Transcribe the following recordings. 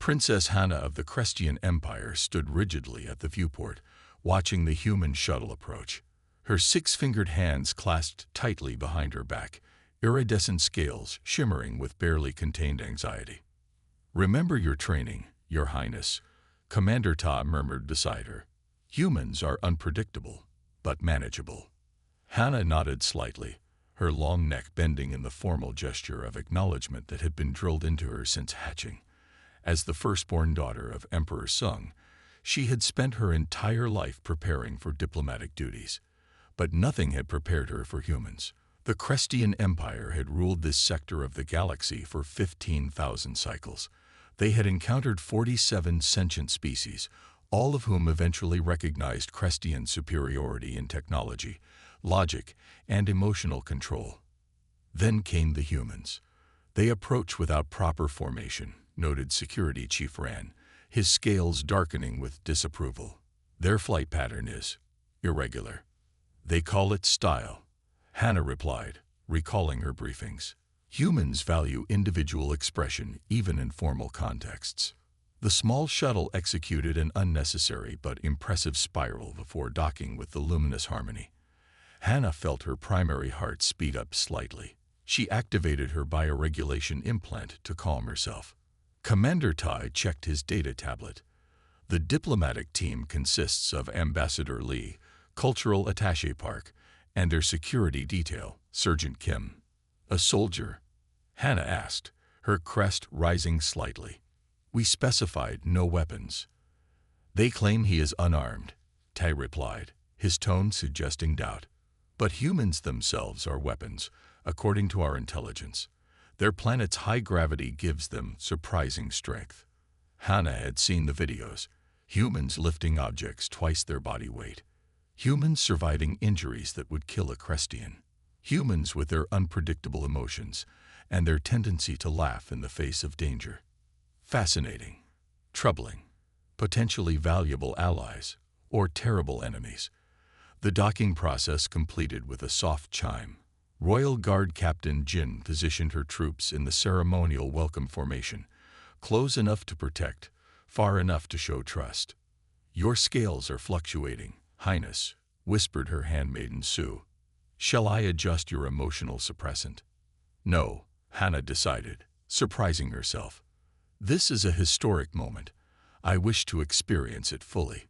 Princess Hannah of the Crestian Empire stood rigidly at the viewport, watching the human shuttle approach. Her six-fingered hands clasped tightly behind her back, iridescent scales shimmering with barely contained anxiety. "Remember your training, Your Highness," Commander Ta murmured beside her. "Humans are unpredictable, but manageable." Hannah nodded slightly, her long neck bending in the formal gesture of acknowledgement that had been drilled into her since hatching. As the firstborn daughter of Emperor Sung, she had spent her entire life preparing for diplomatic duties. But nothing had prepared her for humans. The Crestian Empire had ruled this sector of the galaxy for 15,000 cycles. They had encountered 47 sentient species, all of whom eventually recognized Crestian superiority in technology, logic, and emotional control. Then came the humans. "They approach without proper formation," noted Security Chief Ran, his scales darkening with disapproval. "Their flight pattern is irregular. They call it style," Hannah replied, recalling her briefings. "Humans value individual expression even in formal contexts." The small shuttle executed an unnecessary but impressive spiral before docking with the luminous Harmony. Hannah felt her primary heart speed up slightly. She activated her bioregulation implant to calm herself. Commander Tai checked his data tablet. The diplomatic team consists of Ambassador Lee, Cultural Attaché Park, and their security detail, Sergeant Kim. "A soldier?" Hannah asked, her crest rising slightly. "We specified no weapons." "They claim he is unarmed," Tai replied, his tone suggesting doubt. "But humans themselves are weapons, according to our intelligence. Their planet's high gravity gives them surprising strength." Hannah had seen the videos. Humans lifting objects twice their body weight. Humans surviving injuries that would kill a Crestian. Humans with their unpredictable emotions and their tendency to laugh in the face of danger. Fascinating. Troubling. Potentially valuable allies or terrible enemies. The docking process completed with a soft chime. Royal Guard Captain Jin positioned her troops in the ceremonial welcome formation, close enough to protect, far enough to show trust. "Your scales are fluctuating, Highness," whispered her handmaiden Sue. "Shall I adjust your emotional suppressant?" "No," Hannah decided, surprising herself. "This is a historic moment. I wish to experience it fully."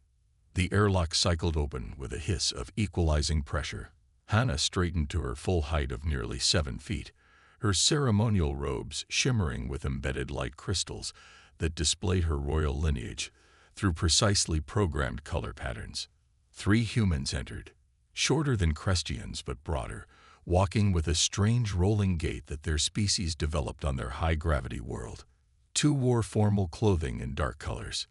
The airlock cycled open with a hiss of equalizing pressure. Hannah straightened to her full height of nearly 7 feet, her ceremonial robes shimmering with embedded light crystals that displayed her royal lineage through precisely programmed color patterns. 3 humans entered, shorter than Crestians but broader, walking with a strange rolling gait that their species developed on their high-gravity world. 2 wore formal clothing in dark colors.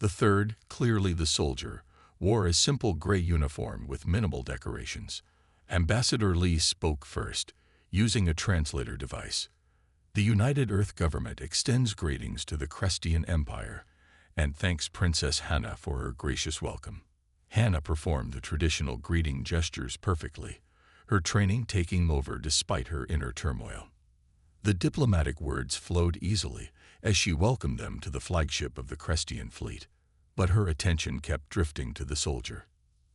The third, clearly the soldier, wore a simple gray uniform with minimal decorations. Ambassador Lee spoke first, using a translator device. "The United Earth Government extends greetings to the Crestian Empire and thanks Princess Hannah for her gracious welcome." Hannah performed the traditional greeting gestures perfectly, her training taking over despite her inner turmoil. The diplomatic words flowed easily as she welcomed them to the flagship of the Crestian fleet, but her attention kept drifting to the soldier.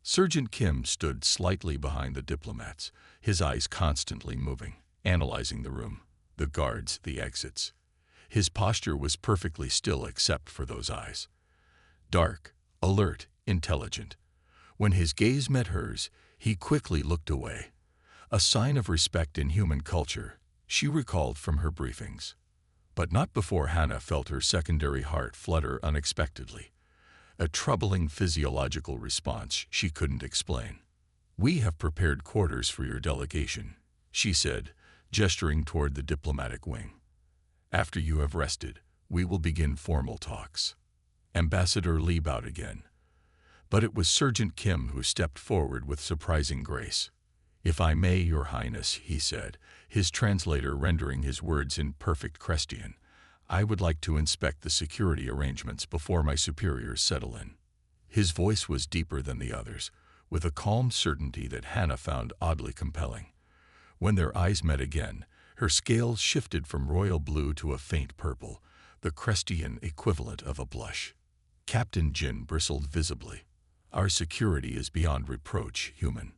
Sergeant Kim stood slightly behind the diplomats, his eyes constantly moving, analyzing the room, the guards, the exits. His posture was perfectly still except for those eyes. Dark, alert, intelligent. When his gaze met hers, he quickly looked away. A sign of respect in human culture, she recalled from her briefings. But not before Hannah felt her secondary heart flutter unexpectedly. A troubling physiological response she couldn't explain. "We have prepared quarters for your delegation," she said, gesturing toward the diplomatic wing. "After you have rested, we will begin formal talks." Ambassador Lee bowed again. But it was Sergeant Kim who stepped forward with surprising grace. "If I may, Your Highness," he said, his translator rendering his words in perfect Crestian, "I would like to inspect the security arrangements before my superiors settle in." His voice was deeper than the others, with a calm certainty that Hannah found oddly compelling. When their eyes met again, her scales shifted from royal blue to a faint purple, the Crestian equivalent of a blush. Captain Jin bristled visibly. "Our security is beyond reproach, human."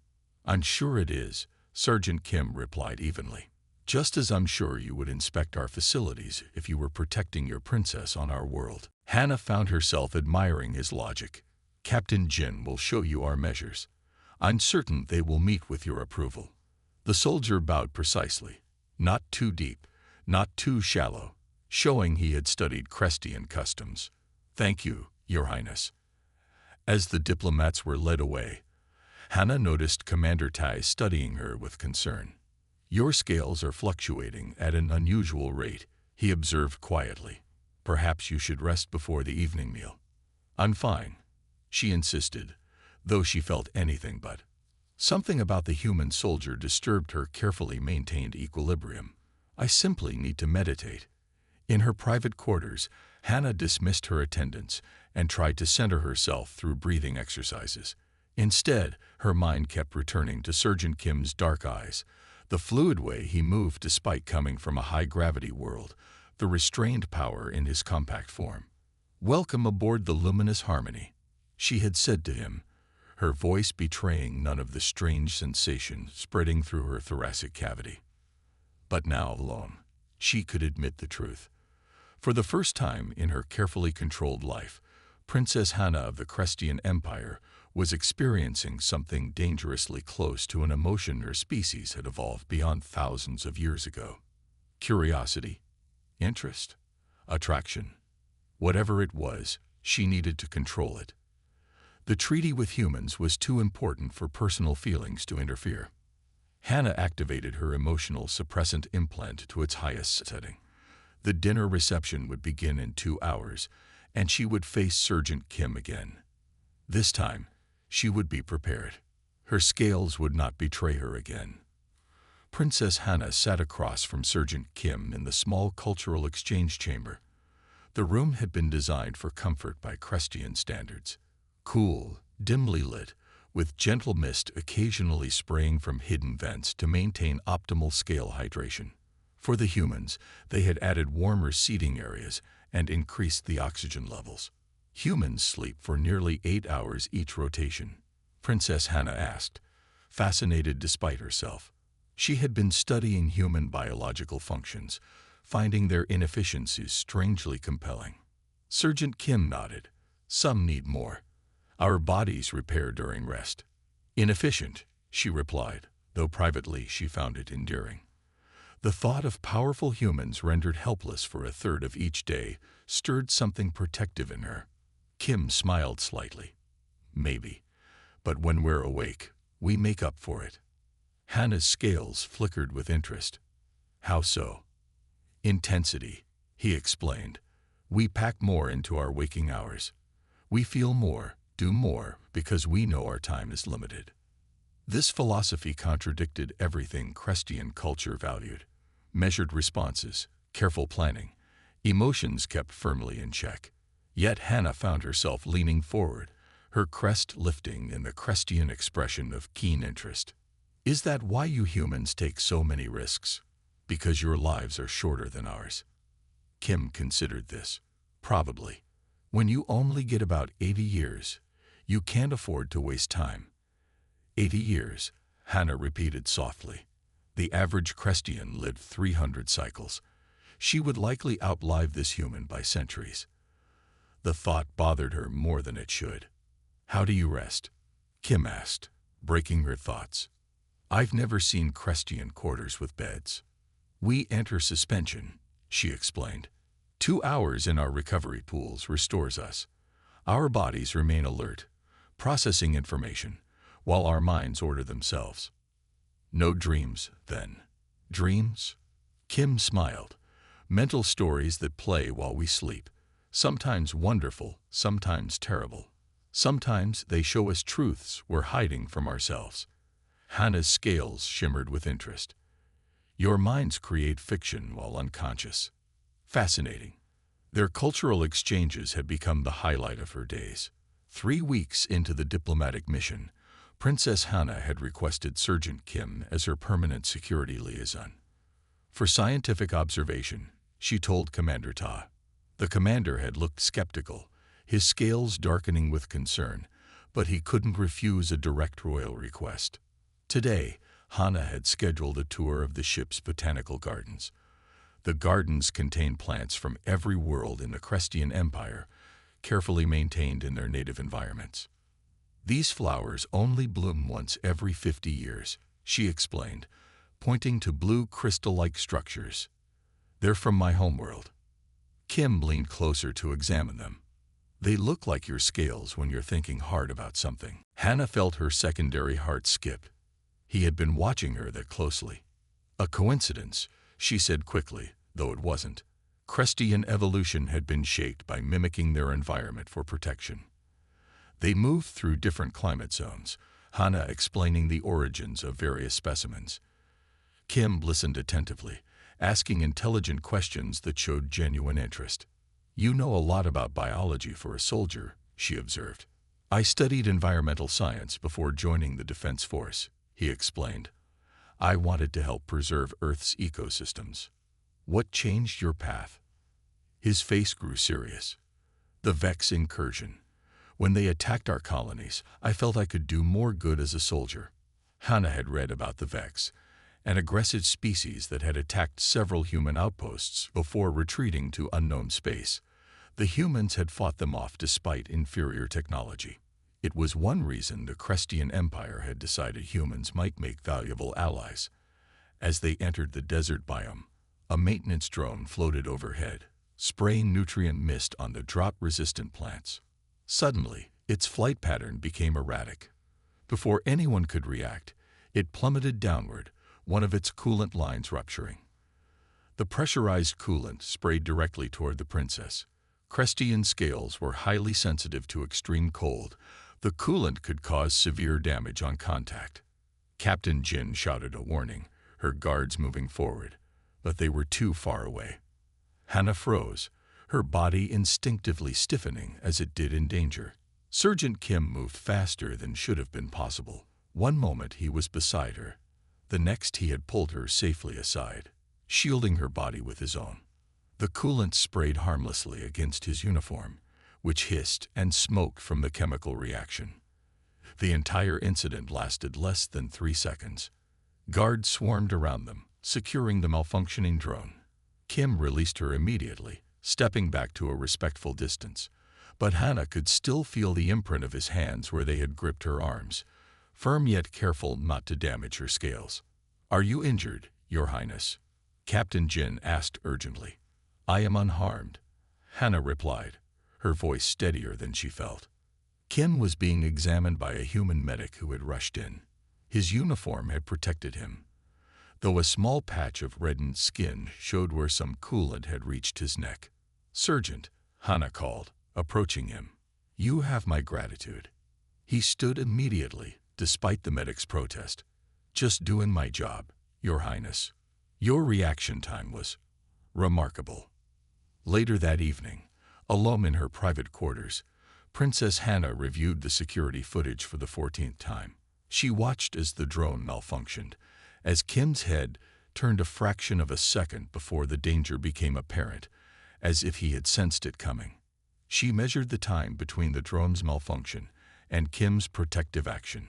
"I'm sure it is," Sergeant Kim replied evenly. "Just as I'm sure you would inspect our facilities if you were protecting your princess on our world." Hannah found herself admiring his logic. "Captain Jin will show you our measures. I'm certain they will meet with your approval." The soldier bowed precisely. Not too deep, not too shallow, showing he had studied Crestian customs. "Thank you, Your Highness." As the diplomats were led away, Hannah noticed Commander Tai studying her with concern. "Your scales are fluctuating at an unusual rate," he observed quietly. "Perhaps you should rest before the evening meal." "I'm fine," she insisted, though she felt anything but. Something about the human soldier disturbed her carefully maintained equilibrium. "I simply need to meditate." In her private quarters, Hannah dismissed her attendants and tried to center herself through breathing exercises. Instead, her mind kept returning to Sergeant Kim's dark eyes, the fluid way he moved despite coming from a high-gravity world, the restrained power in his compact form. "Welcome aboard the luminous harmony," she had said to him, her voice betraying none of the strange sensation spreading through her thoracic cavity. But now alone, she could admit the truth. For the first time in her carefully controlled life, Princess Hannah of the Crestian Empire was experiencing something dangerously close to an emotion her species had evolved beyond thousands of years ago. Curiosity, interest, attraction. Whatever it was, she needed to control it. The treaty with humans was too important for personal feelings to interfere. Hannah activated her emotional suppressant implant to its highest setting. The dinner reception would begin in 2 hours, and she would face Sergeant Kim again. This time, she would be prepared. Her scales would not betray her again. Princess Hannah sat across from Sergeant Kim in the small cultural exchange chamber. The room had been designed for comfort by Crestian standards. Cool, dimly lit, with gentle mist occasionally spraying from hidden vents to maintain optimal scale hydration. For the humans, they had added warmer seating areas and increased the oxygen levels. "Humans sleep for nearly 8 hours each rotation," Princess Hannah asked, fascinated despite herself. She had been studying human biological functions, finding their inefficiencies strangely compelling. Sergeant Kim nodded. "Some need more. Our bodies repair during rest." "Inefficient," she replied, though privately she found it endearing. The thought of powerful humans rendered helpless for a third of each day stirred something protective in her. Kim smiled slightly. "Maybe. But when we're awake, we make up for it." Hannah's scales flickered with interest. "How so?" "Intensity," he explained. "We pack more into our waking hours. We feel more, do more, because we know our time is limited." This philosophy contradicted everything Crestian culture valued. Measured responses, careful planning, emotions kept firmly in check. Yet Hannah found herself leaning forward, her crest lifting in the Crestian expression of keen interest. "Is that why you humans take so many risks? Because your lives are shorter than ours?" Kim considered this. "Probably. When you only get about 80 years, you can't afford to waste time." 80 years, Hannah repeated softly. The average Crestian lived 300 cycles. She would likely outlive this human by centuries. The thought bothered her more than it should. "How do you rest?" Kim asked, breaking her thoughts. "I've never seen Crestian quarters with beds." "We enter suspension," she explained. 2 hours in our recovery pools restores us. Our bodies remain alert, processing information, while our minds order themselves. "No dreams, then." "Dreams?" Kim smiled. "Mental stories that play while we sleep. Sometimes wonderful, sometimes terrible. Sometimes they show us truths we're hiding from ourselves." Hannah's scales shimmered with interest. "Your minds create fiction while unconscious." Fascinating. Their cultural exchanges had become the highlight of her days. 3 weeks into the diplomatic mission, Princess Hannah had requested Sergeant Kim as her permanent security liaison. For scientific observation, she told Commander Ta. The commander had looked skeptical, his scales darkening with concern, but he couldn't refuse a direct royal request. Today, Hannah had scheduled a tour of the ship's botanical gardens. The gardens contained plants from every world in the Crestian Empire, carefully maintained in their native environments. These flowers only bloom once every 50 years, she explained, pointing to blue crystal-like structures. They're from my homeworld. Kim leaned closer to examine them. They look like your scales when you're thinking hard about something. Hannah felt her secondary heart skip. He had been watching her that closely. A coincidence, she said quickly, though it wasn't. Crestian evolution had been shaped by mimicking their environment for protection. They moved through different climate zones, Hannah explaining the origins of various specimens. Kim listened attentively, asking intelligent questions that showed genuine interest. You know a lot about biology for a soldier, she observed. I studied environmental science before joining the Defense Force, he explained. I wanted to help preserve Earth's ecosystems. What changed your path? His face grew serious. The Vex incursion. When they attacked our colonies, I felt I could do more good as a soldier. Hannah had read about the Vex, an aggressive species that had attacked several human outposts before retreating to unknown space. The humans had fought them off despite inferior technology. It was one reason the Crestian Empire had decided humans might make valuable allies. As they entered the desert biome, a maintenance drone floated overhead, spraying nutrient mist on the drought-resistant plants. Suddenly, its flight pattern became erratic. Before anyone could react, it plummeted downward, one of its coolant lines rupturing. The pressurized coolant sprayed directly toward the princess. Crestian scales were highly sensitive to extreme cold. The coolant could cause severe damage on contact. Captain Jin shouted a warning, her guards moving forward, but they were too far away. Hannah froze, her body instinctively stiffening as it did in danger. Sergeant Kim moved faster than should have been possible. One moment he was beside her. The next he had pulled her safely aside, shielding her body with his own. The coolant sprayed harmlessly against his uniform, which hissed and smoked from the chemical reaction. The entire incident lasted less than 3 seconds. Guards swarmed around them, securing the malfunctioning drone. Kim released her immediately, stepping back to a respectful distance. But Hannah could still feel the imprint of his hands where they had gripped her arms, firm yet careful not to damage her scales. Are you injured, Your Highness? Captain Jin asked urgently. I am unharmed, Hannah replied, her voice steadier than she felt. Kim was being examined by a human medic who had rushed in. His uniform had protected him, though a small patch of reddened skin showed where some coolant had reached his neck. Sergeant, Hannah called, approaching him. You have my gratitude. He stood immediately, despite the medic's protest. Just doing my job, Your Highness. Your reaction time was remarkable. Later that evening, alone in her private quarters, Princess Hannah reviewed the security footage for the 14th time. She watched as the drone malfunctioned, as Kim's head turned a fraction of a second before the danger became apparent, as if he had sensed it coming. She measured the time between the drone's malfunction and Kim's protective action.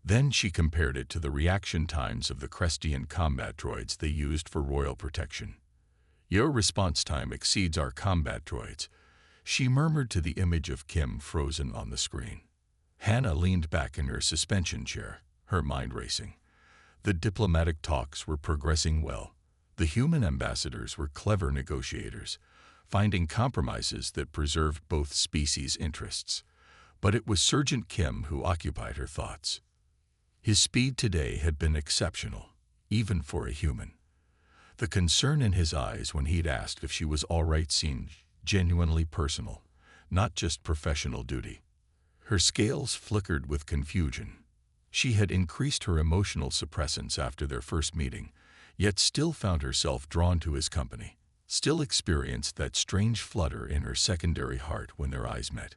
Then she compared it to the reaction times of the Crestian combat droids they used for royal protection. Your response time exceeds our combat droids, she murmured to the image of Kim frozen on the screen. Hannah leaned back in her suspension chair, her mind racing. The diplomatic talks were progressing well. The human ambassadors were clever negotiators, finding compromises that preserved both species' interests. But it was Sergeant Kim who occupied her thoughts. His speed today had been exceptional, even for a human. The concern in his eyes when he'd asked if she was all right seemed genuinely personal, not just professional duty. Her scales flickered with confusion. She had increased her emotional suppressants after their first meeting, yet still found herself drawn to his company, still experienced that strange flutter in her secondary heart when their eyes met.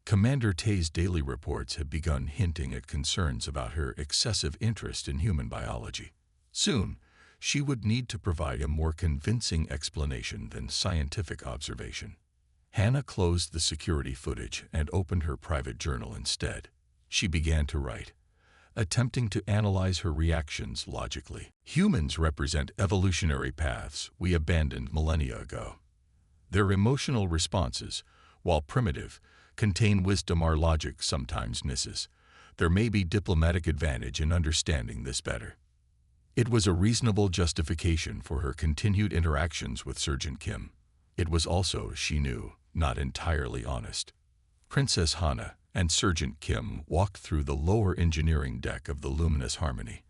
Commander Tay's daily reports had begun hinting at concerns about her excessive interest in human biology. Soon, she would need to provide a more convincing explanation than scientific observation. Hannah closed the security footage and opened her private journal instead. She began to write, attempting to analyze her reactions logically. Humans represent evolutionary paths we abandoned millennia ago. Their emotional responses, while primitive, contain wisdom our logic sometimes misses. There may be diplomatic advantage in understanding this better. It was a reasonable justification for her continued interactions with Sergeant Kim. It was also, she knew, not entirely honest. Princess Hannah and Sergeant Kim walked through the lower engineering deck of the Luminous Harmony.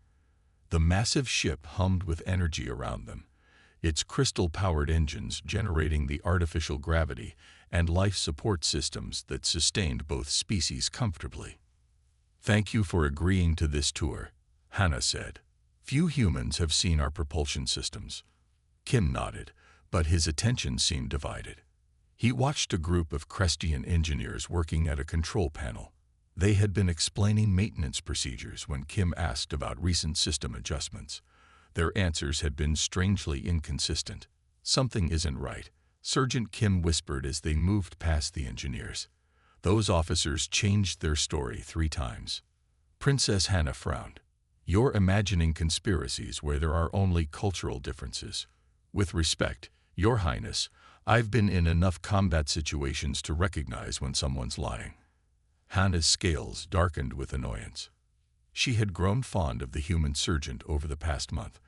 The massive ship hummed with energy around them, its crystal-powered engines generating the artificial gravity and life support systems that sustained both species comfortably. "Thank you for agreeing to this tour," Hannah said. "Few humans have seen our propulsion systems." Kim nodded, but his attention seemed divided. He watched a group of Crestian engineers working at a control panel. They had been explaining maintenance procedures when Kim asked about recent system adjustments. Their answers had been strangely inconsistent. "Something isn't right," Sergeant Kim whispered as they moved past the engineers. "Those officers changed their story 3 times. Princess Hannah frowned. "You're imagining conspiracies where there are only cultural differences. With respect, Your Highness, I've been in enough combat situations to recognize when someone's lying." Hannah's scales darkened with annoyance. She had grown fond of the human sergeant over the past month,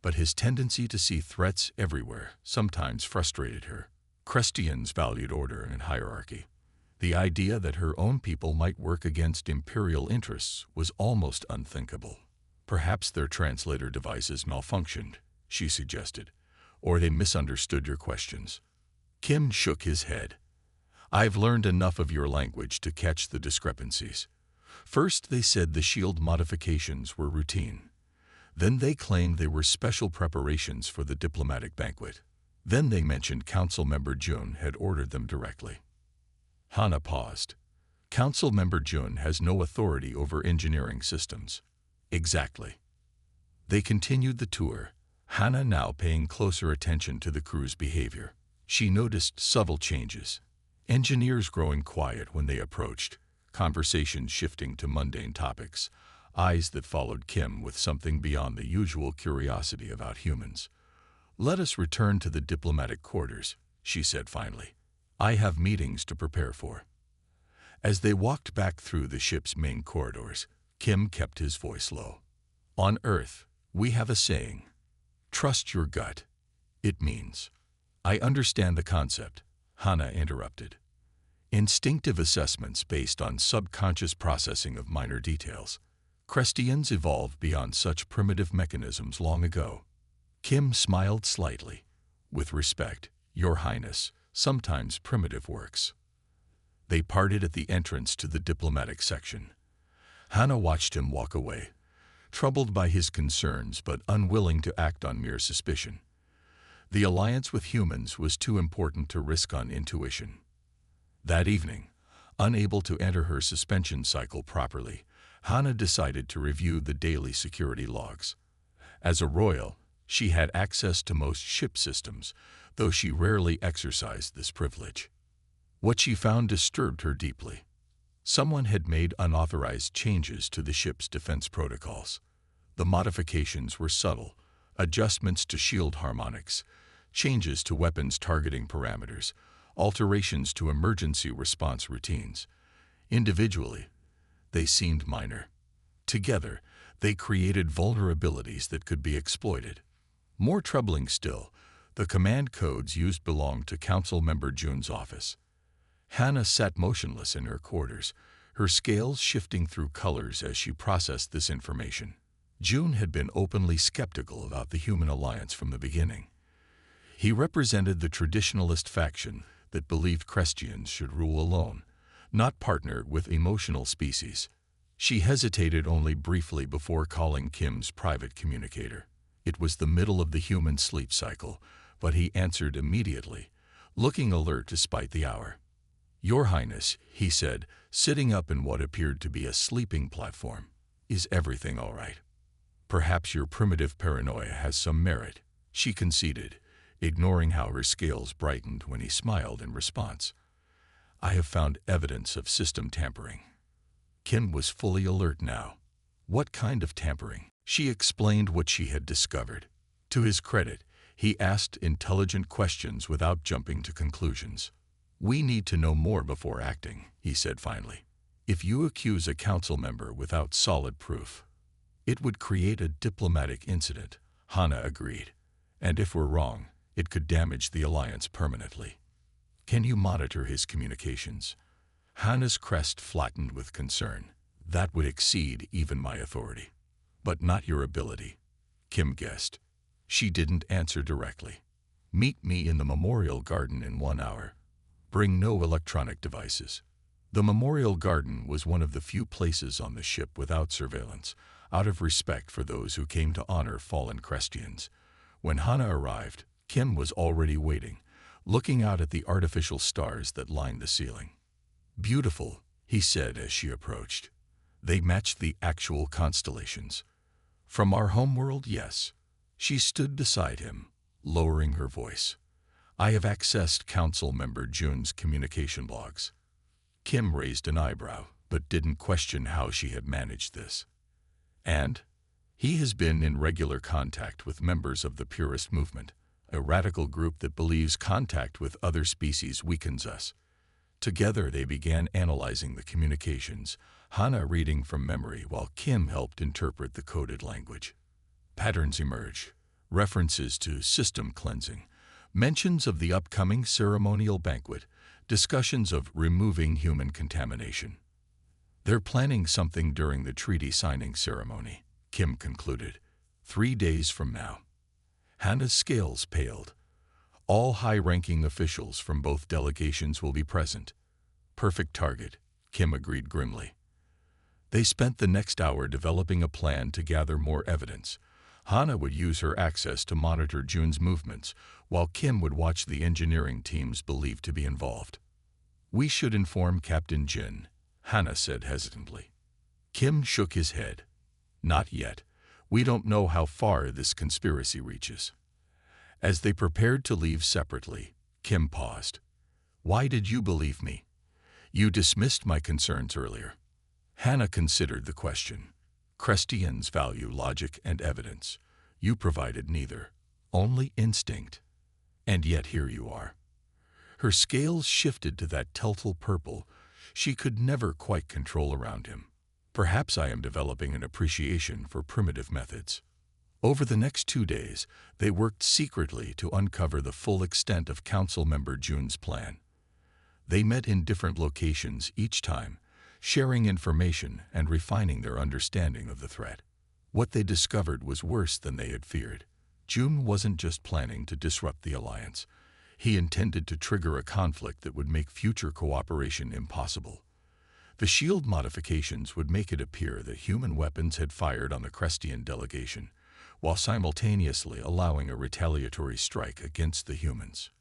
but his tendency to see threats everywhere sometimes frustrated her. Crestians valued order and hierarchy. The idea that her own people might work against imperial interests was almost unthinkable. "Perhaps their translator devices malfunctioned," she suggested, "or they misunderstood your questions." Kim shook his head. "I've learned enough of your language to catch the discrepancies. First, they said the shield modifications were routine. Then they claimed they were special preparations for the diplomatic banquet. Then they mentioned Council Member Jun had ordered them directly." Hannah paused. "Council Member Jun has no authority over engineering systems." "Exactly." They continued the tour, Hannah now paying closer attention to the crew's behavior. She noticed subtle changes. Engineers growing quiet when they approached, conversations shifting to mundane topics, eyes that followed Kim with something beyond the usual curiosity about humans. "Let us return to the diplomatic quarters," she said finally. "I have meetings to prepare for." As they walked back through the ship's main corridors, Kim kept his voice low. "On Earth, we have a saying, 'Trust your gut.' It means—" "I understand the concept," Hannah interrupted. "Instinctive assessments based on subconscious processing of minor details. Crestians evolved beyond such primitive mechanisms long ago." Kim smiled slightly. "With respect, Your Highness, sometimes primitive works." They parted at the entrance to the diplomatic section. Hannah watched him walk away, troubled by his concerns but unwilling to act on mere suspicion. The alliance with humans was too important to risk on intuition. That evening, unable to enter her suspension cycle properly, Hannah decided to review the daily security logs. As a royal, she had access to most ship systems, though she rarely exercised this privilege. What she found disturbed her deeply. Someone had made unauthorized changes to the ship's defense protocols. The modifications were subtle, adjustments to shield harmonics, changes to weapons targeting parameters, alterations to emergency response routines. Individually, they seemed minor. Together, they created vulnerabilities that could be exploited. More troubling still, the command codes used belonged to Council Member Jun's office. Hannah sat motionless in her quarters, her scales shifting through colors as she processed this information. Jun had been openly skeptical about the human alliance from the beginning. He represented the traditionalist faction that believed Crestians should rule alone, not partner with emotional species. She hesitated only briefly before calling Kim's private communicator. It was the middle of the human sleep cycle, but he answered immediately, looking alert despite the hour. "Your Highness," he said, sitting up in what appeared to be a sleeping platform. "Is everything all right?" "Perhaps your primitive paranoia has some merit," she conceded, ignoring how her scales brightened when he smiled in response. I have found evidence of system tampering. Kim was fully alert now. What kind of tampering? She explained what she had discovered. To his credit, he asked intelligent questions without jumping to conclusions. "We need to know more before acting," he said finally. "If you accuse a council member without solid proof, it would create a diplomatic incident," Hannah agreed. "And if we're wrong, it could damage the alliance permanently." "Can you monitor his communications?" Hannah's crest flattened with concern. "That would exceed even my authority." "But not your ability," Kim guessed. She didn't answer directly. "Meet me in the Memorial Garden in 1 hour. Bring no electronic devices." The Memorial Garden was one of the few places on the ship without surveillance, out of respect for those who came to honor fallen Crestians. When Hannah arrived, Kim was already waiting, looking out at the artificial stars that lined the ceiling. "Beautiful," he said as she approached. "They matched the actual constellations." "From our homeworld, yes." She stood beside him, lowering her voice. "I have accessed Council Member June's communication logs." Kim raised an eyebrow, but didn't question how she had managed this. "And?" "He has been in regular contact with members of the Purist Movement, a radical group that believes contact with other species weakens us." Together they began analyzing the communications, Hannah reading from memory while Kim helped interpret the coded language. Patterns emerged: references to system cleansing, mentions of the upcoming ceremonial banquet, discussions of removing human contamination. "They're planning something during the treaty signing ceremony," Kim concluded. 3 days from now." Hannah's scales paled. "All high-ranking officials from both delegations will be present." "Perfect target," Kim agreed grimly. They spent the next hour developing a plan to gather more evidence. Hannah would use her access to monitor June's movements, while Kim would watch the engineering teams believed to be involved. "We should inform Captain Jin," Hannah said hesitantly. Kim shook his head. "Not yet. We don't know how far this conspiracy reaches." As they prepared to leave separately, Kim paused. "Why did you believe me? You dismissed my concerns earlier." Hannah considered the question. "Crestians value logic and evidence. You provided neither, only instinct. And yet here you are." Her scales shifted to that telltale purple she could never quite control around him. "Perhaps I am developing an appreciation for primitive methods." Over the next 2 days, they worked secretly to uncover the full extent of Council Member June's plan. They met in different locations each time, sharing information and refining their understanding of the threat. What they discovered was worse than they had feared. June wasn't just planning to disrupt the alliance. He intended to trigger a conflict that would make future cooperation impossible. The shield modifications would make it appear that human weapons had fired on the Crestian delegation, while simultaneously allowing a retaliatory strike against the humans.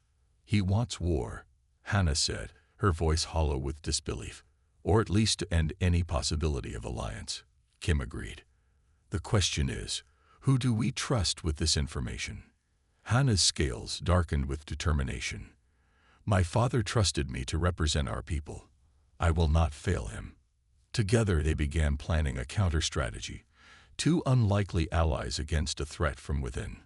"He wants war," Hannah said, her voice hollow with disbelief. "Or at least to end any possibility of alliance," Kim agreed. "The question is, who do we trust with this information?" Hannah's scales darkened with determination. "My father trusted me to represent our people. I will not fail him." Together they began planning a counter-strategy, 2 unlikely allies against a threat from within.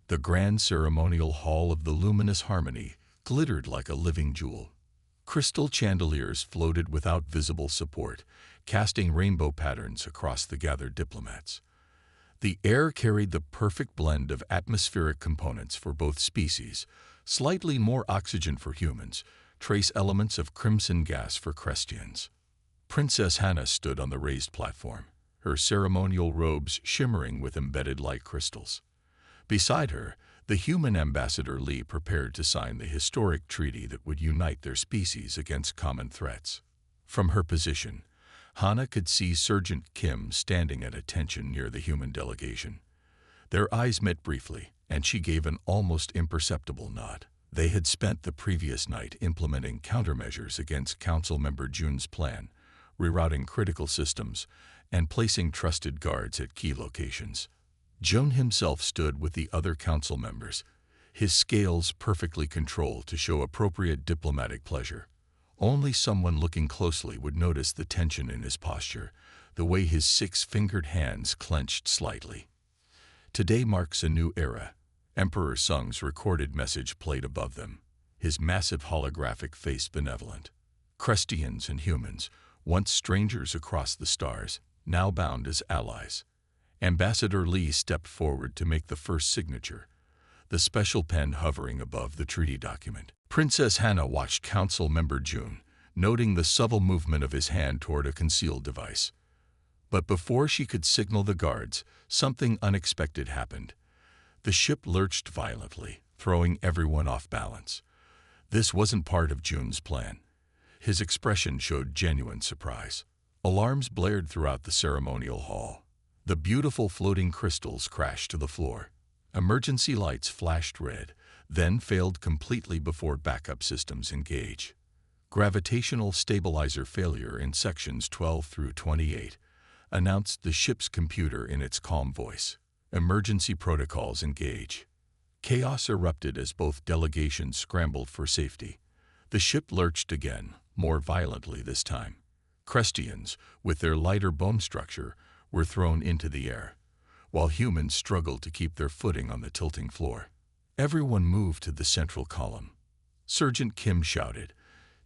The grand ceremonial hall of the luminous harmony glittered like a living jewel. Crystal chandeliers floated without visible support, casting rainbow patterns across the gathered diplomats. The air carried the perfect blend of atmospheric components for both species, slightly more oxygen for humans, trace elements of crimson gas for Crestians. Princess Hannah stood on the raised platform, her ceremonial robes shimmering with embedded light crystals. Beside her, the human ambassador Lee prepared to sign the historic treaty that would unite their species against common threats. From her position, Hannah could see Sergeant Kim standing at attention near the human delegation. Their eyes met briefly, and she gave an almost imperceptible nod. They had spent the previous night implementing countermeasures against Council Member June's plan, rerouting critical systems, and placing trusted guards at key locations. June himself stood with the other council members, his scales perfectly controlled to show appropriate diplomatic pleasure. Only someone looking closely would notice the tension in his posture, the way his six-fingered hands clenched slightly. Today marks a new era. Emperor Sung's recorded message played above them, his massive holographic face benevolent. Crestians and humans, once strangers across the stars, now bound as allies. Ambassador Li stepped forward to make the first signature, the special pen hovering above the treaty document. Princess Hannah watched Council Member June, noting the subtle movement of his hand toward a concealed device. But before she could signal the guards, something unexpected happened. The ship lurched violently, throwing everyone off balance. This wasn't part of June's plan. His expression showed genuine surprise. Alarms blared throughout the ceremonial hall. The beautiful floating crystals crashed to the floor. Emergency lights flashed red, then failed completely before backup systems engage. Gravitational stabilizer failure in sections 12 through 28, announced the ship's computer in its calm voice. Emergency protocols engage. Chaos erupted as both delegations scrambled for safety. The ship lurched again, more violently this time. Crestians, with their lighter bone structure, were thrown into the air, while humans struggled to keep their footing on the tilting floor. Everyone moved to the central column. Sergeant Kim shouted,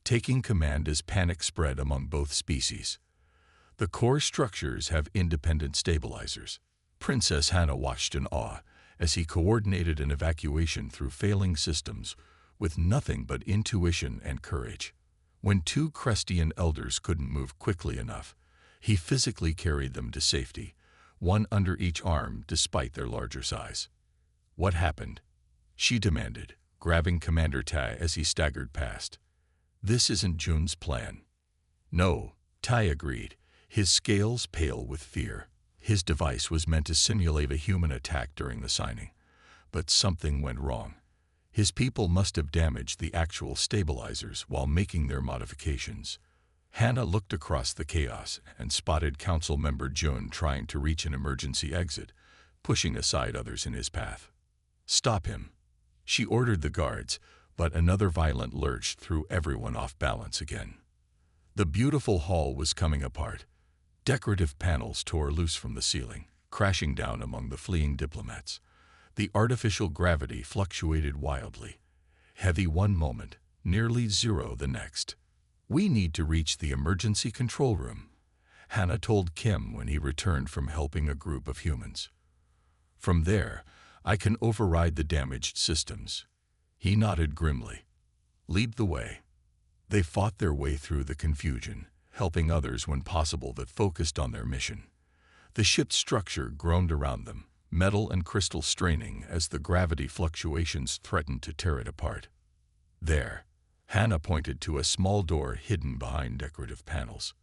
taking command as panic spread among both species. The core structures have independent stabilizers. Princess Hannah watched in awe as he coordinated an evacuation through failing systems with nothing but intuition and courage. When two Crestian elders couldn't move quickly enough, he physically carried them to safety, one under each arm despite their larger size. "What happened?" she demanded, grabbing Commander Tai as he staggered past. "This isn't June's plan." "No," Tai agreed, his scales pale with fear. His device was meant to simulate a human attack during the signing, but something went wrong. His people must have damaged the actual stabilizers while making their modifications. Hannah looked across the chaos and spotted Council Member June trying to reach an emergency exit, pushing aside others in his path. "Stop him," she ordered the guards, but another violent lurch threw everyone off balance again. The beautiful hall was coming apart. Decorative panels tore loose from the ceiling, crashing down among the fleeing diplomats. The artificial gravity fluctuated wildly, heavy one moment, nearly zero the next. "We need to reach the emergency control room," Hannah told Kim when he returned from helping a group of humans. "From there, I can override the damaged systems." He nodded grimly. "Lead the way." They fought their way through the confusion, helping others when possible that focused on their mission. The ship's structure groaned around them, metal and crystal straining as the gravity fluctuations threatened to tear it apart. "There," Hannah pointed to a small door hidden behind decorative panels.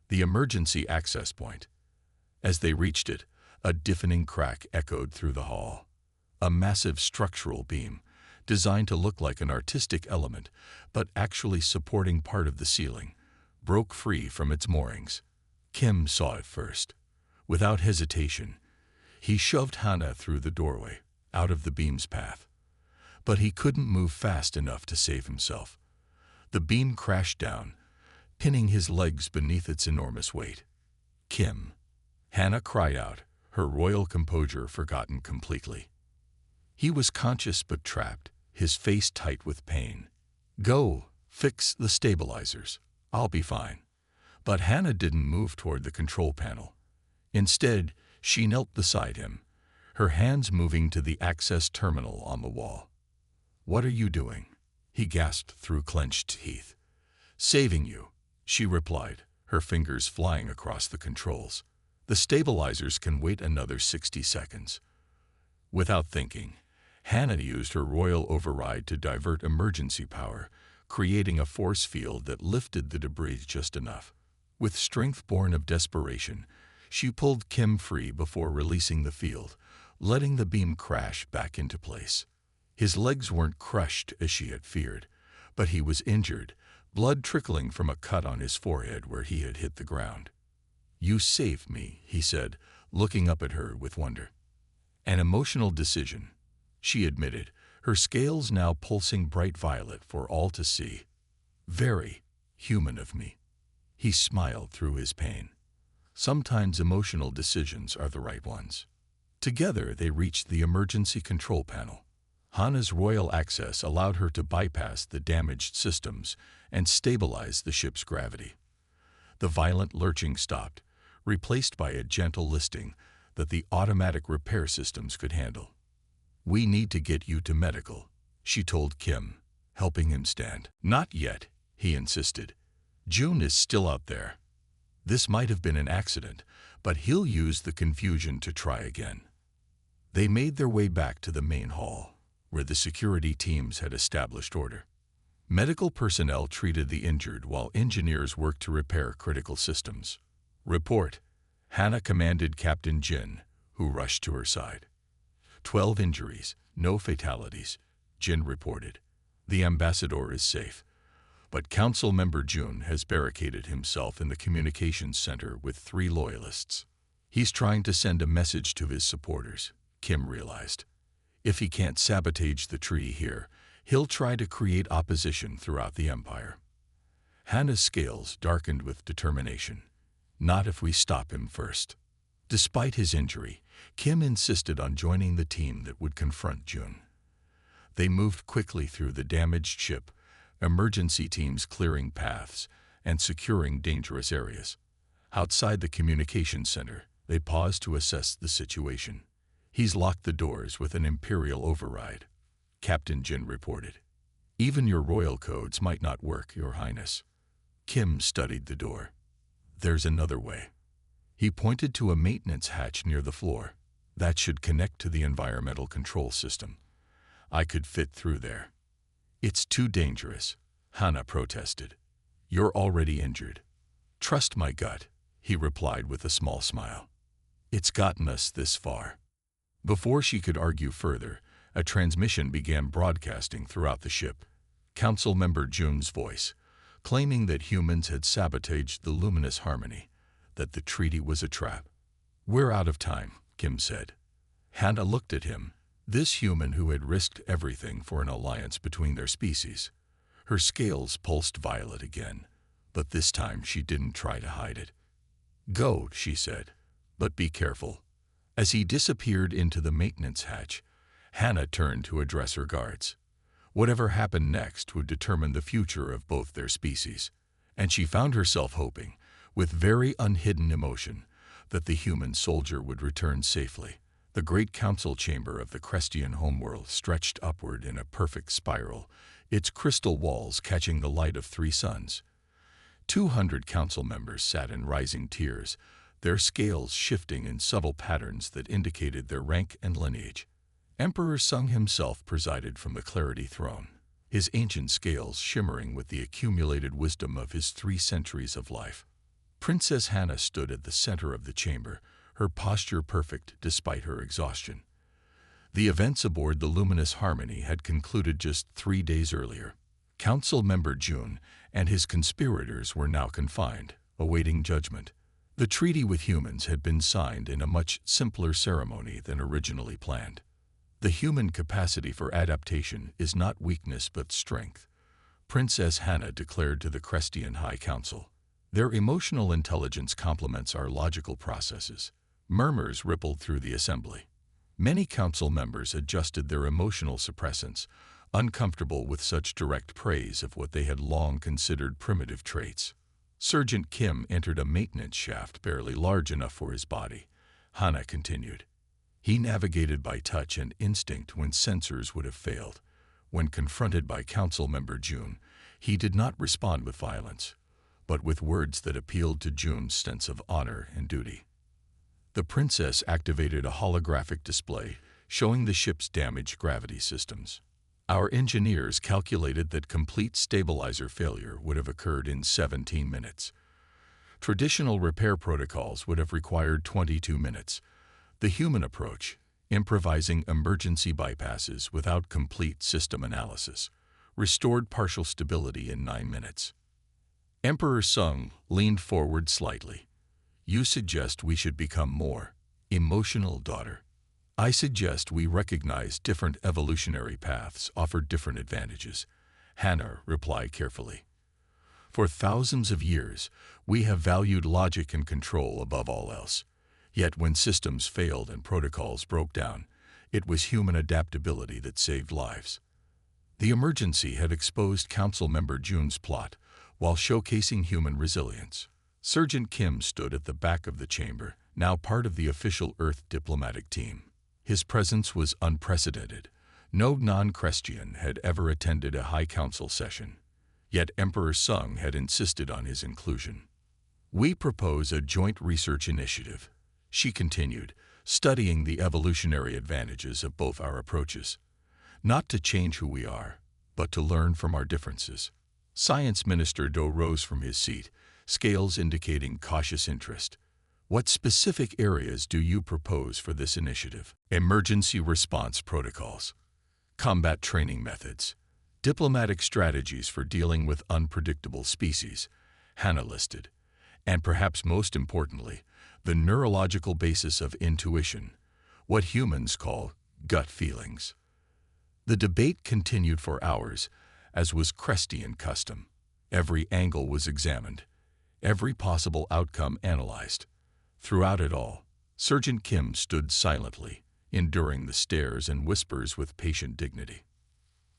"The emergency access point." As they reached it, a deafening crack echoed through the hall. A massive structural beam, designed to look like an artistic element, but actually supporting part of the ceiling, broke free from its moorings. Kim saw it first. Without hesitation, he shoved Hannah through the doorway, out of the beam's path. But he couldn't move fast enough to save himself. The beam crashed down, pinning his legs beneath its enormous weight. "Kim!" Hannah cried out, her royal composure forgotten completely. He was conscious but trapped, his face tight with pain. "Go, fix the stabilizers. I'll be fine." But Hannah didn't move toward the control panel. Instead, she knelt beside him, her hands moving to the access terminal on the wall. "What are you doing?" he gasped through clenched teeth. "Saving you," she replied, her fingers flying across the controls. "The stabilizers can wait another 60 seconds. Without thinking, Hannah used her royal override to divert emergency power, creating a force field that lifted the debris just enough. With strength born of desperation, she pulled Kim free before releasing the field, letting the beam crash back into place. His legs weren't crushed as she had feared, but he was injured, blood trickling from a cut on his forehead where he had hit the ground. "You saved me," he said, looking up at her with wonder. "An emotional decision," she admitted, her scales now pulsing bright violet for all to see. "Very." human of me. He smiled through his pain. Sometimes emotional decisions are the right ones. Together they reached the emergency control panel. Hana's royal access allowed her to bypass the damaged systems and stabilize the ship's gravity. The violent lurching stopped, replaced by a gentle listing that the automatic repair systems could handle. "We need to get you to medical," she told Kim, helping him stand. "Not yet," he insisted. "June is still out there. This might have been an accident, but he'll use the confusion to try again." They made their way back to the main hall, where the security teams had established order. Medical personnel treated the injured while engineers worked to repair critical systems. "Report," Hana commanded Captain Jin, who rushed to her side. 12 injuries, no fatalities, Jin reported. "The ambassador is safe, but Council Member Jun has barricaded himself in the communications center with 3 loyalists. He's trying to send a message to his supporters," Kim realized. "If he can't sabotage the treaty here, he'll try to create opposition throughout the Empire." Hana's scales darkened with determination. "Not if we stop him first." Despite his injury, Kim insisted on joining the team that would confront Jun. They moved quickly through the damaged ship, emergency teams clearing paths and securing dangerous areas. Outside the communications center, they paused to assess the situation. "He's locked the doors with an Imperial override," Captain Jin reported. "Even your royal codes might not work, Your Highness." Kim studied the door. "There's another way." He pointed to a maintenance hatch near the floor. "That should connect to the environmental control system. I could fit through there." "It's too dangerous," Hana protested. "You're already injured." "Trust my gut," he replied with a small smile. "It's gotten us this far." Before she could argue further, a transmission began broadcasting throughout the ship. Council Member Jun's voice, claiming that humans had sabotaged the luminous harmony, that the treaty was a trap. "We're out of time," Kim said. Hana looked at him, this human who had risked everything for an alliance between their species. Her scales pulsed violet again, but this time she didn't try to hide it. "Go," she said, "but be careful." As he disappeared into the maintenance hatch, Hana turned to address her guards. Whatever happened next would determine the future of both their species, and she found herself hoping, with very unhidden emotion, that the human soldier would return safely. The great council chamber of the Crestian homeworld stretched upward in a perfect spiral, its crystal walls catching the light of 3 suns. 200 council members sat in rising tiers, their scales shifting in subtle patterns that indicated their rank and lineage. Emperor Sung himself presided from the Clarity Throne, his ancient scales shimmering with the accumulated wisdom of his 3 centuries of life. Princess Hana stood at the center of the chamber, her posture perfect despite her exhaustion. The events aboard the Luminous Harmony had concluded just 3 days earlier. Council Member Jun and his conspirators were now confined, awaiting judgment. The treaty with humans had been signed in a much simpler ceremony than originally planned. The human capacity for adaptation is not weakness but strength, Princess Hana declared to the Crestian High Council. Their emotional intelligence complements our logical processes. Murmurs rippled through the assembly. Many council members adjusted their emotional suppressants, uncomfortable with such direct praise of what they had long considered primitive traits. Sergeant Kim entered a maintenance shaft barely large enough for his body. Hana continued. He navigated by touch and instinct when sensors would have failed. When confronted by Council Member Jun, he did not respond with violence, but with words that appealed to Jun's sense of honor and duty. The princess activated a holographic display showing the ship's damaged gravity systems. Our engineers calculated that complete stabilizer failure would have occurred in 17 minutes. Traditional repair protocols would have required 22 minutes. The human approach, improvising emergency bypasses without complete system analysis, restored partial stability in 9 minutes. Emperor Sung leaned forward slightly. "You suggest we should become more emotional, daughter. I suggest we recognize different evolutionary paths offer different advantages," Hana replied carefully. For thousands of years, we have valued logic and control above all else. Yet when systems failed and protocols broke down, it was human adaptability that saved lives. The emergency had exposed Council Member Jun's plot, while showcasing human resilience. Sergeant Kim stood at the back of the chamber, now part of the official Earth diplomatic team. His presence was unprecedented. No non-Christian had ever attended a High Council session. Yet Emperor Sung had insisted on his inclusion. "We propose a joint research initiative," she continued, studying the evolutionary advantages of both our approaches. "Not to change who we are, but to learn from our differences." Science Minister Do rose from his seat, scales indicating cautious interest. "What specific areas do you propose for this initiative?" "Emergency response protocols, combat training methods, diplomatic strategies for dealing with unpredictable species," Hannah listed. "And perhaps most importantly, the neurological basis of intuition, what humans call gut feelings." The debate continued for hours, as was Crestian custom. Every angle was examined, every possible outcome analyzed. Throughout it all, Sergeant Kim stood silently, enduring the stares and whispers with patient dignity.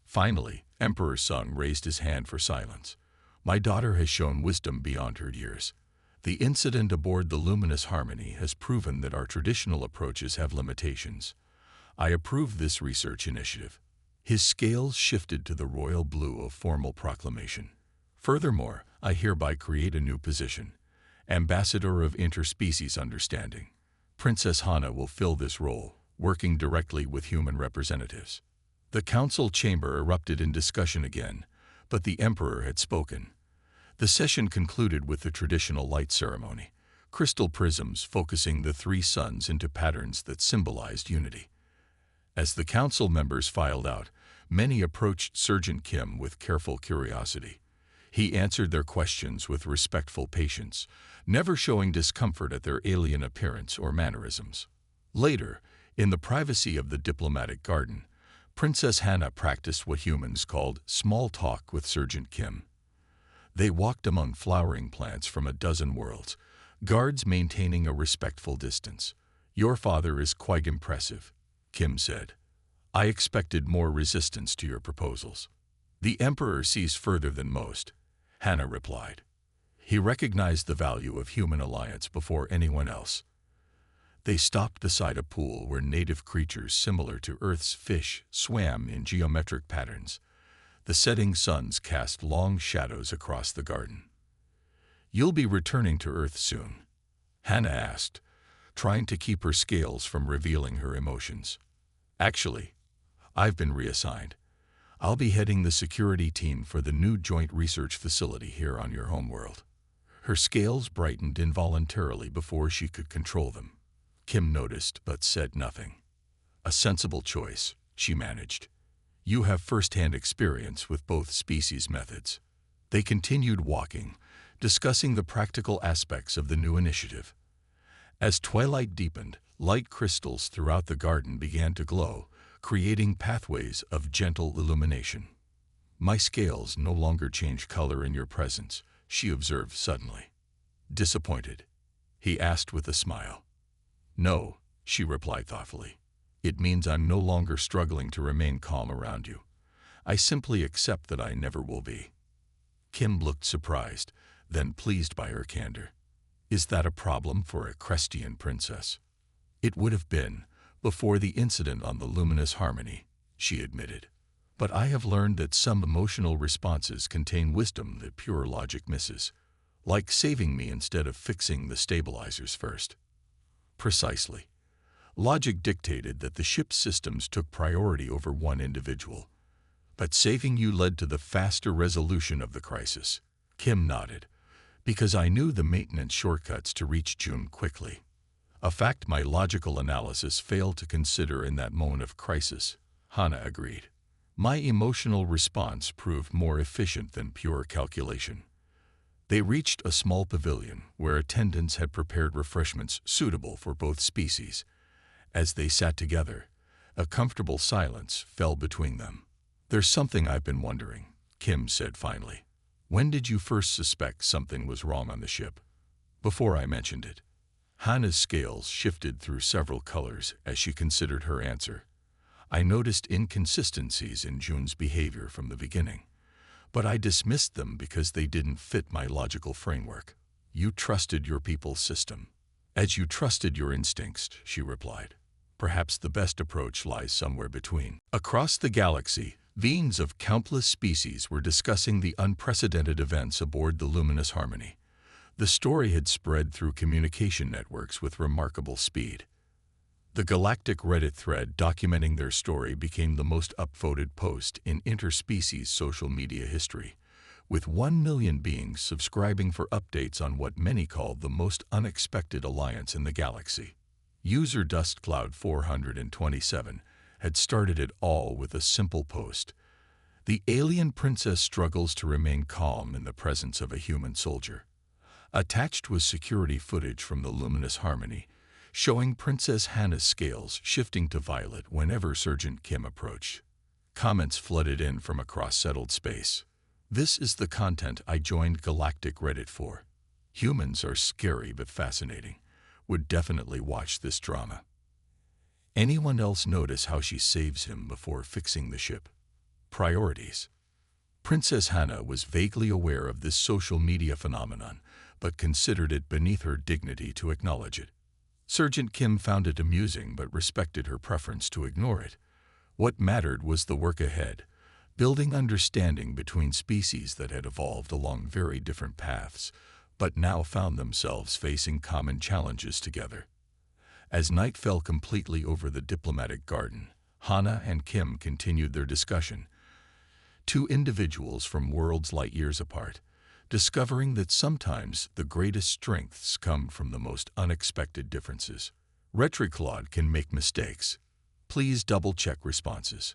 Finally, Emperor Sung raised his hand for silence. "My daughter has shown wisdom beyond her years. The incident aboard the Luminous Harmony has proven that our traditional approaches have limitations. I approve this research initiative." His scales shifted to the royal blue of formal proclamation. "Furthermore, I hereby create a new position, Ambassador of Interspecies Understanding. Princess Hannah will fill this role, working directly with human representatives." The council chamber erupted in discussion again, but the emperor had spoken. The session concluded with the traditional light ceremony, crystal prisms focusing the three suns into patterns that symbolized unity. As the council members filed out, many approached Sergeant Kim with careful curiosity. He answered their questions with respectful patience, never showing discomfort at their alien appearance or mannerisms. Later, in the privacy of the diplomatic garden, Princess Hannah practiced what humans called small talk with Sergeant Kim. They walked among flowering plants from a dozen worlds, guards maintaining a respectful distance. "Your father is quite impressive," Kim said. "I expected more resistance to your proposals." "The Emperor sees further than most," Hannah replied. "He recognized the value of human alliance before anyone else." They stopped beside a pool where native creatures similar to Earth's fish swam in geometric patterns. The setting suns cast long shadows across the garden. "You'll be returning to Earth soon?" Hannah asked, trying to keep her scales from revealing her emotions. "Actually, I've been reassigned. I'll be heading the security team for the new joint research facility here on your homeworld." Her scales brightened involuntarily before she could control them. Kim noticed but said nothing. "A sensible choice," she managed. "You have first-hand experience with both species methods." They continued walking, discussing the practical aspects of the new initiative. As twilight deepened, light crystals throughout the garden began to glow, creating pathways of gentle illumination. "My scales no longer change color in your presence," she observed suddenly. "Disappointed?" he asked with a smile. "No," she replied thoughtfully. "It means I'm no longer struggling to remain calm around you. I simply accept that I never will be." Kim looked surprised, then pleased by her candor. "Is that a problem for a Crestian princess?" "It would have been, before the incident on the Luminous Harmony," she admitted. "But I have learned that some emotional responses contain wisdom that pure logic misses, like saving me instead of fixing the stabilizers first." "Precisely. Logic dictated that the ship's systems took priority over one individual. But saving you led to the faster resolution of the crisis." Kim nodded. "Because I knew the maintenance shortcuts to reach June quickly. A fact my logical analysis failed to consider in that moment of crisis," Hannah agreed. "My emotional response proved more efficient than pure calculation." They reached a small pavilion where attendants had prepared refreshments suitable for both species. As they sat together, a comfortable silence fell between them. "There's something I've been wondering," Kim said finally. When did you first suspect something was wrong on the ship? Before I mentioned it. Hannah's scales shifted through several colors as she considered her answer. I noticed inconsistencies in June's behavior from the beginning, but I dismissed them because they didn't fit my logical framework. You trusted your people's system. As you trusted your instincts, she replied. Perhaps the best approach lies somewhere between. Across the galaxy, beings of countless species were discussing the unprecedented events aboard the Luminous Harmony. The story had spread through communication networks with remarkable speed. The Galactic Reddit thread documenting their story became the most upvoted post in interspecies social media history, with 1 million beings subscribing for updates on what many called the most unexpected alliance in the galaxy. User DustCloud 427 had started it all with a simple post. The alien princess struggles to remain calm in the presence of a human soldier. Attached was security footage from the Luminous Harmony, showing Princess Hannah's scales shifting to violet whenever Sergeant Kim approached. Comments flooded in from across settled space. This is the content I joined Galactic Reddit for. Humans are scary but fascinating. Would definitely watch this drama. Anyone else notice how she saves him before fixing the ship? Priorities. Princess Hannah was vaguely aware of this social media phenomenon, but considered it beneath her dignity to acknowledge it. Sergeant Kim found it amusing but respected her preference to ignore it. What mattered was the work ahead, building understanding between species that had evolved along very different paths, but now found themselves facing common challenges together. As night fell completely over the diplomatic garden, Hannah and Kim continued their discussion. Two individuals from worlds light years apart, discovering that sometimes the greatest strengths come from the most unexpected differences. Retriclaude can make mistakes. Please double-check responses.